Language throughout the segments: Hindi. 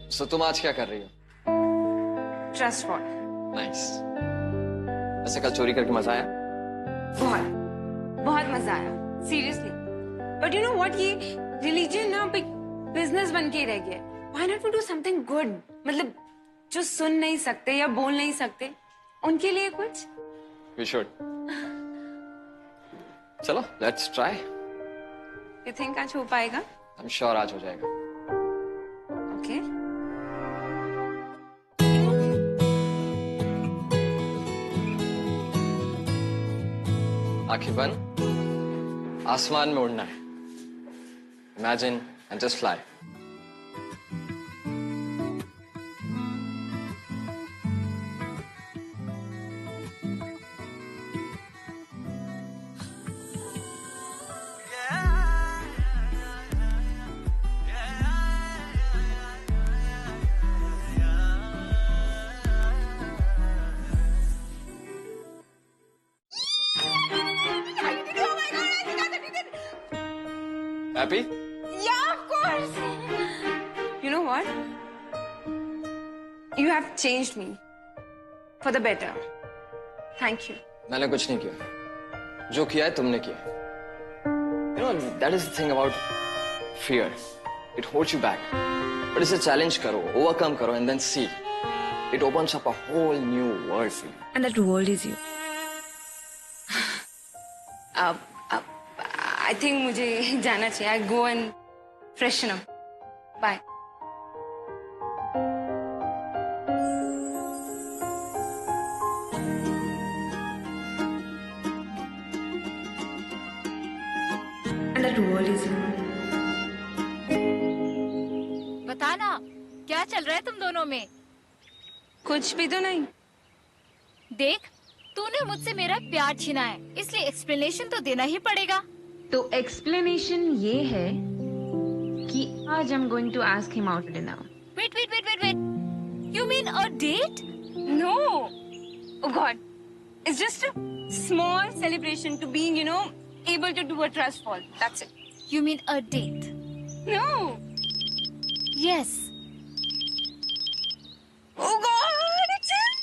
So तुम आज क्या कर रही हो? Trust fall. नाइस। ऐसे कल चोरी करके मजा आया? बहुत बहुत मजा आया, seriously. But you know what, ये रिलीजन ना बिजनेस बन के ही रह गया। Why not we do something good? मतलब जो सुन नहीं सकते या बोल नहीं सकते उनके लिए कुछ। We should. चलो, let's try. यू थिंक आज हो पाएगा? I'm sure आज हो जाएगा। ओके। आंखें बंद, आसमान में उड़ना है। Imagine and just fly. Happy? Yeah, of course. You know what? You have changed me for the better. Thank you. मैंने कुछ नहीं किया। जो किया है तुमने किया। You know, that is the thing about fear. It holds you back. But इसे challenge करो, overcome करो, and then see. It opens up a whole new world for you. And that world is you. I think मुझे जाना चाहिए. I go and freshen up. Bye. And that world is you. बताना क्या चल रहा है तुम दोनों में? कुछ भी तो नहीं. देख, तूने मुझसे मेरा प्यार छीना है, इसलिए एक्सप्लेनेशन तो देना ही पड़ेगा। तो एक्सप्लेनेशन ये है कि आज I'm going to ask him out to dinner. Wait. You mean a date? No. Oh God. It's just a small celebration to being, able to do a trust fall. That's it. You mean a date? No. Yes. Oh God, it's him.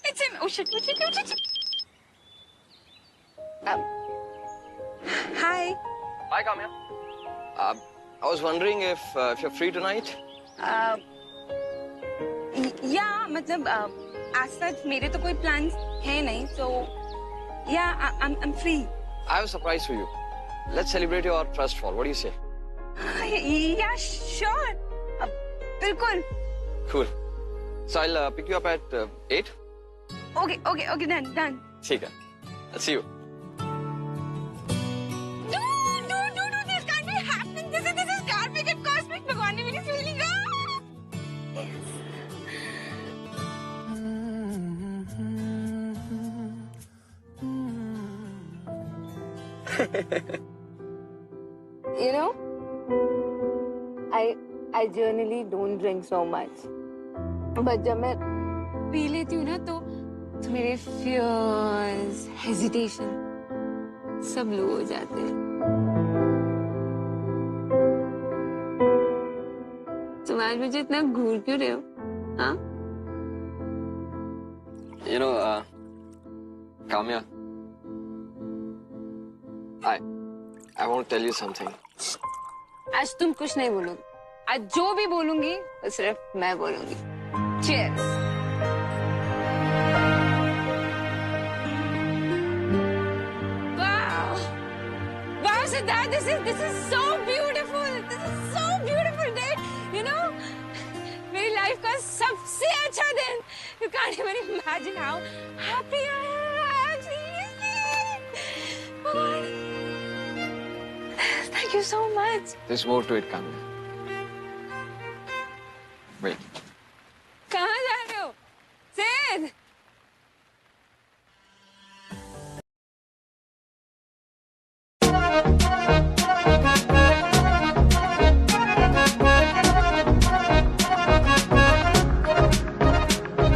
It's him. Oh shit. Hi. Hi, Kamya. I was wondering if you're free tonight. Yeah, मतलब as such मेरे तो कोई plans है नहीं, so yeah, I'm free. I have a surprise for you. Let's celebrate your trust fall. What do you say? Yeah, sure. बिल्कुल. Cool. So I'll pick you up at 8. Okay, done. ठीक है. I'll see you. No, this can't be happening. This is karmic and cosmic. भगवान ने मेरी feeling का. You know, I generally don't drink so much, but जब मैं पी लेती हूँ ना तो मेरे fears, hesitation सब लो हो जाते हैं. तुम आज मुझे इतना घूर क्यों रहे हो? हाँ? You know, Kamya, I want to tell you something. आज तुम कुछ नहीं बोलोगे. आज जो भी बोलूंगी वो सिर्फ मैं बोलूंगी. Cheers. Wow, Siddharth, this is so beautiful. This is so beautiful day. You know, मेरी लाइफ का सबसे अच्छा दिन. You can't even imagine how happy I am. Seriously. Thank you so much. There's more to it, Kamya. Wait. कहाँ जा रहे हो? सिद्ध.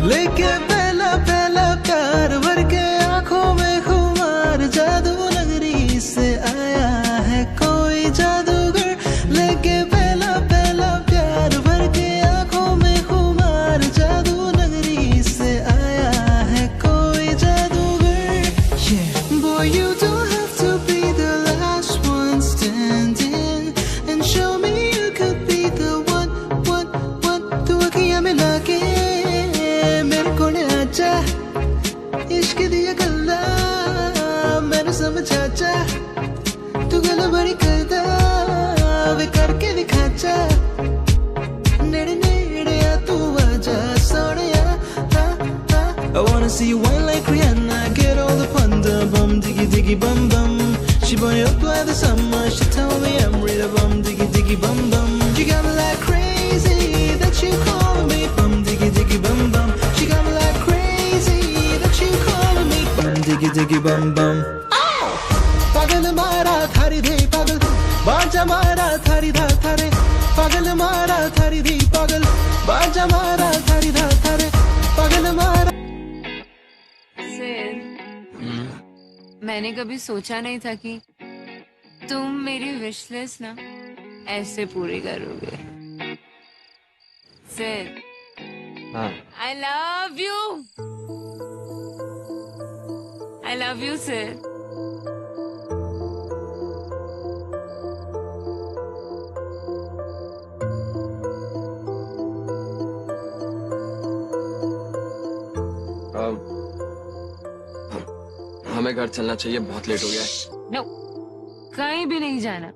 लेके पहला प्यार भर के आंखों में खुमार जादू नगरी से आया है कोई जादूगर लेके पहला प्यार भर के आंखों में see you whine like Rihanna, get all the panda, bum diggy diggy bum bum. She burn it up like the summer, she tell me I'm real bum diggy diggy bum bum. She got me like crazy, that you call me bum diggy diggy bum bum. She got me like crazy, that you call me bum diggy diggy bum bum. पागल मारा थारी दे पागल, बाजा मारा थारी धा थारे, पागल मारा थारी दी पागल, बाजा मारा थारी धा थारे, पागल मारा। सिर, मैंने कभी सोचा नहीं था कि तुम मेरी विश लिस्ट ना ऐसे पूरी करोगे। सिर, हाँ I love you. I love you, sir. हमें घर चलना चाहिए, बहुत लेट हो गया है। No, कहीं भी नहीं जाना।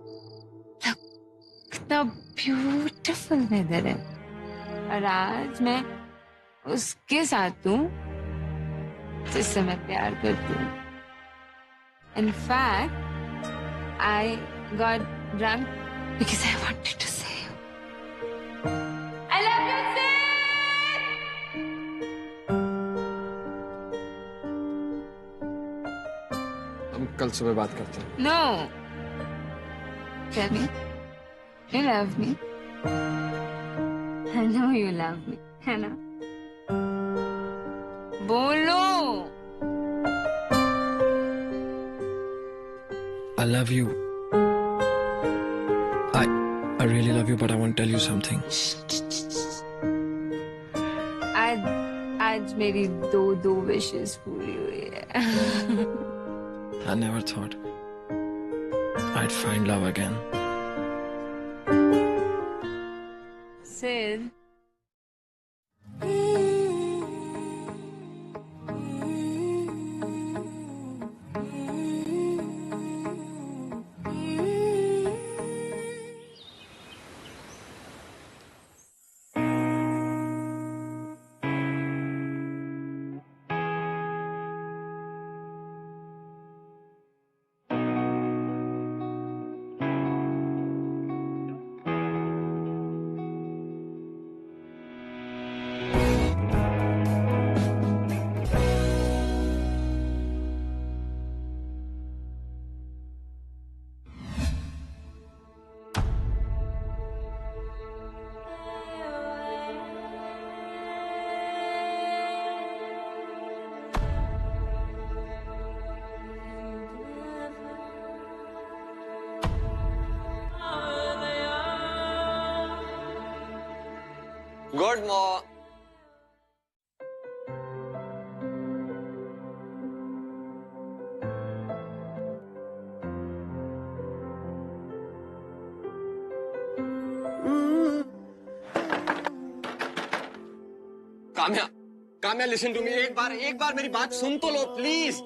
कितना ब्यूटीफुल वेदर है और आज मैं उसके साथ हूँ जिससे मैं प्यार करती हूँ। In fact, I got drunk because I wanted to say you. I love you, sir. हम कल सुबह बात करते हैं। No. Tell me. You love me. I know you love me. है ना? बोलो. I love you. I really love you, but I want to tell you something. आज मेरी दो विशेस पूरी हुई है. I never thought I'd find love again. Sid. Good morning. Kamya listen to me, एक बार मेरी बात सुन तो लो प्लीज।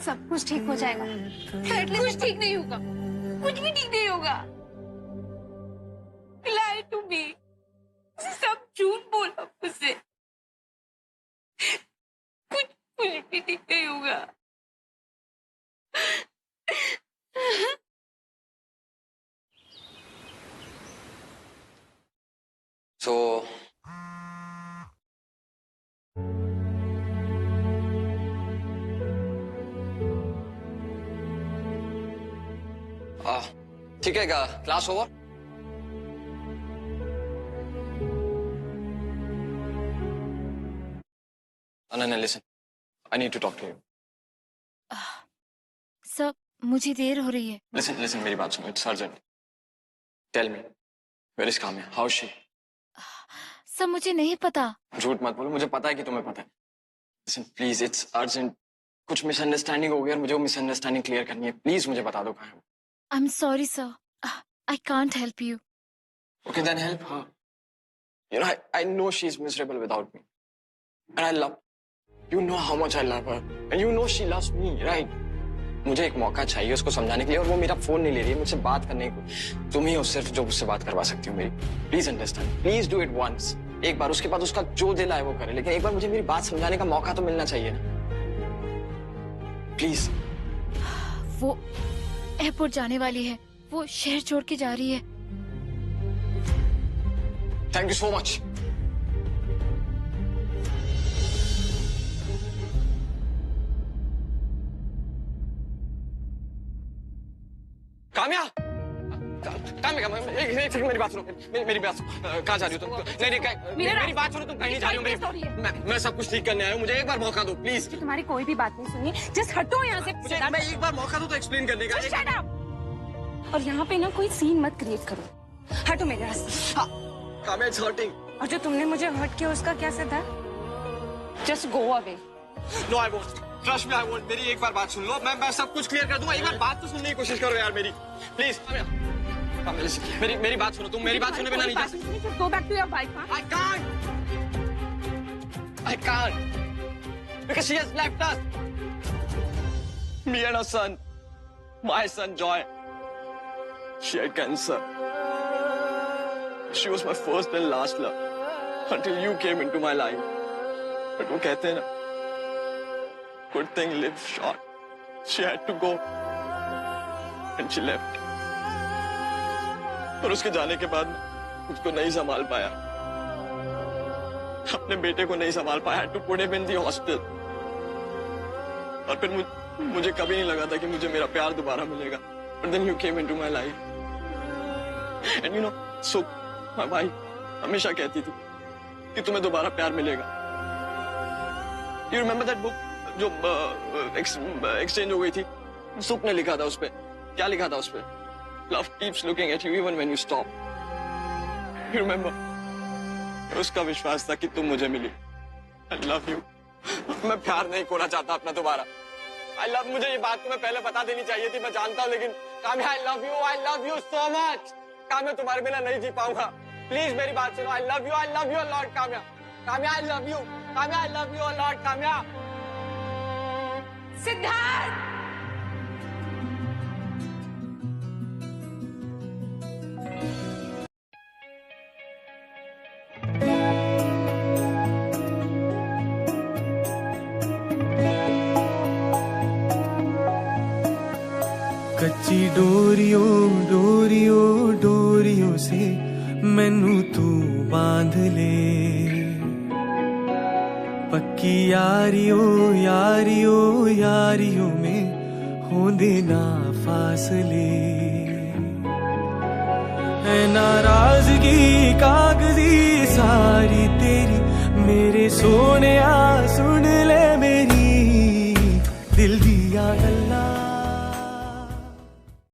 सब कुछ ठीक हो जाएगा। कुछ ठीक नहीं होगा, कुछ भी ठीक नहीं होगा। Lie to me. सब झूठ बोला मुझसे। कुछ भी ठीक नहीं होगा। So ठीक है, class over. Ananya listen, I need to talk to you. Sir, मुझे देर हो रही है। लिसन मेरी बात सुनो, it's urgent. Tell me, where is Kamya? How is she? Sir, मुझे नहीं पता। झूठ मत बोलो, मुझे पता है कि तुम्हें पता है। Listen please, it's urgent. कुछ मिसअंडरस्टैंडिंग हो गई और मुझे वो मिसअंडरस्टैंडिंग क्लियर करनी है। प्लीज मुझे बता दो कहाँ है वो। I am sorry sir, I can't help you. Okay, then help her. You know, I know she's miserable without me. And I love You know how much I love her, and you know she loves me, right? मुझे एक मौका चाहिए उसको समझाने के लिए, और वो मेरा फोन नहीं ले रही है मुझसे बात करने को। तुम ही हो सिर्फ जो मुझसे बात करवा सकती हो मेरी। Please understand, please do it once. एक बार, उसके बाद उसका जो दिल आए वो करे, लेकिन एक बार मुझे मेरी बात समझाने का मौका तो मिलना चाहिए ना। प्लीज। वो एयरपोर्ट जाने वाली है, वो शहर छोड़ के जा रही है। Thank you so much. Kamya, एक सेकंड मेरी बात सुनो, मेरी बात सुनो। कहाँ जा रही हो तुम? नहीं, मेरी बात सुनो, तुम कहीं नहीं जा रही हो। मैं सब कुछ ठीक करने आया हूँ, मुझे एक बार मौका दो प्लीज। तुम्हारी कोई भी बात नहीं सुनी, जस्ट हटो यहाँ से। मुझे मैं एक बार मौका दो तो एक्सप्लेन करने का। Shut up! और यहाँ पे ना कोई सीन मत क्रिएट करो, हटो मेरे रास्ते। Kamya, it's hurting. और जो तुमने मुझे हर्ट किया उसका क्या सदा? Just go away. No I won't, trust me I won't. मेरी एक बार बात सुन लो, मैं सब कुछ क्लियर कर दूंगा। एक बार बात तो सुनने की कोशिश करो यार मेरी, प्लीज। काम्या, मेरी बात सुनो, तुम मेरी बात सुने बिना नहीं जा सकते। Go back to your bike, huh? I can't, because she has left us. Me and her son, my son Joy, she had cancer. She was my first and last love until you came into my life. But वो कहते हैं ना, good thing lives short. She had to go, and she left. और उसके जाने के बाद उसको नहीं संभाल पाया, अपने बेटे को नहीं संभाल पाया, to put him in the hospital. और फिर मुझे कभी नहीं लगा था कि मुझे मेरा प्यार दोबारा मिलेगा। But then you came into my life. And you know, so my wife हमेशा कहती थी कि तुम्हें दोबारा प्यार मिलेगा। You remember that book जो एक्सचेंज हो गई थी? सुख ने लिखा था उस पे, क्या लिखा था उस पे? Love keeps looking at you even when you stop. You remember? उसका विश्वास था कि तुम मुझे मिली। I love you. मैं प्यार नहीं खोना चाहता अपना दोबारा। I love, मुझे ये बात तुम्हें पहले बता देनी चाहिए थी, मैं जानता हूँ, लेकिन Kamya, I love you so much. Kamya, तुम्हारे बिना नहीं जी पाऊंगा। प्लीज मेरी बात सुनो। I love you a lot, Kamya. Kamya, I love you. Kamya, I love you a lot, Kamya. Siddharth! कच्ची डोरियों से मैनू तू बांध ले, पक्की यारियों में होंदे ना फासले। है नाराजगी कागजी सारी तेरी, मेरे सोने सुन ले